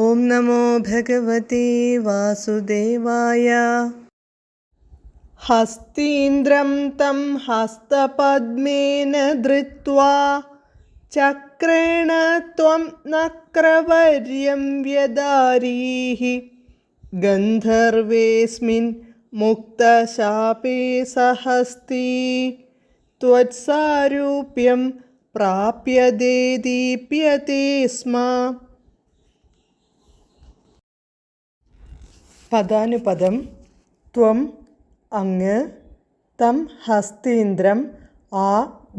ഓം നമോ ഭഗവതേ വാസുദേവായ. ഹസ്തീന്ദ്രം തം ഹസ്തപദ്മേന ധൃത്വാ ചക്രേണ ത്വം നക്രവർയം വ്യദാരീഃ ഗന്ധർവേസ്മിൻ മുക്തശാപേ സഹസ്തീ ത്വത്സാരൂപ്യം പ്രാപ്യതേ ദീപ്യത്തെ സ്മ. പദാനുപദം. ത്വം അങ്ങ്, തം ഹസ്തീന്ദ്രം ആ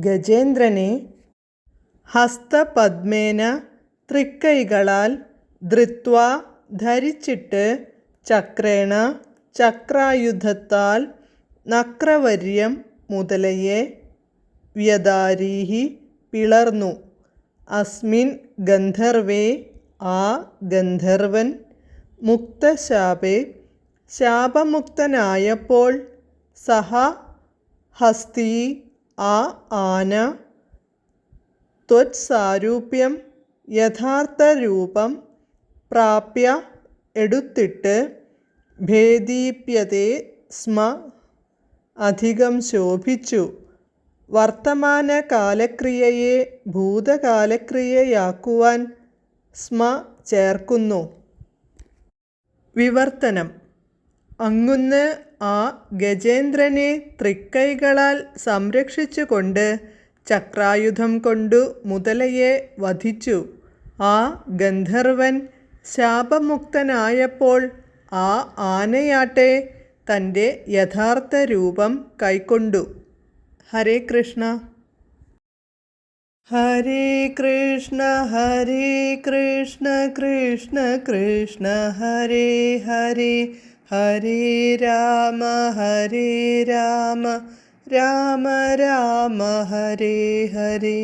ഗജേന്ദ്രനെ, ഹസ്തപദ്മേന തൃക്കൈകളാൽ, ധൃത്വാ ധരിച്ചിട്ട്, ചക്രേണ ചക്രായുധത്താൽ, നക്രവർയം മുതലയെ, വ്യദാരീഃ പിളർന്നു, അസ്മിൻ ഗന്ധർവേ ആ ഗന്ധർവൻ, മുക്തശാപേ ശാപമുക്തനായപ്പോൾ, സഹ ഹസ്തീ ആ ആന, ത്വത്സാരൂപ്യം യഥാർത്ഥരൂപം, പ്രാപ്യ എടുത്തിട്ട്, ഭേദീപ്യതേ സ്മ അധികം ശോഭിച്ചു, വർത്തമാനകാലക്രിയയെ ഭൂതകാലക്രിയയാക്കുവാൻ സ്മ ചേർക്കുന്നു. വിവർത്തനം. അങ്ങുന്ന് ആ ഗജേന്ദ്രനെ തൃക്കൈകളാൽ സംരക്ഷിച്ചുകൊണ്ട് ചക്രായുധം കൊണ്ടു മുതലയെ വധിച്ചു. ആ ഗന്ധർവൻ ശാപമുക്തനായപ്പോൾ ആ ആനയാട്ടെ തൻ്റെ യഥാർത്ഥ രൂപം കൈക്കൊണ്ടു. ഹരേ കൃഷ്ണ. ഹരേ കൃഷ്ണ ഹരേ കൃഷ്ണ കൃഷ്ണ കൃഷ്ണ ഹരേ ഹരേ, ഹരേ രാമ രാമ രാമ ഹരേ ഹരേ.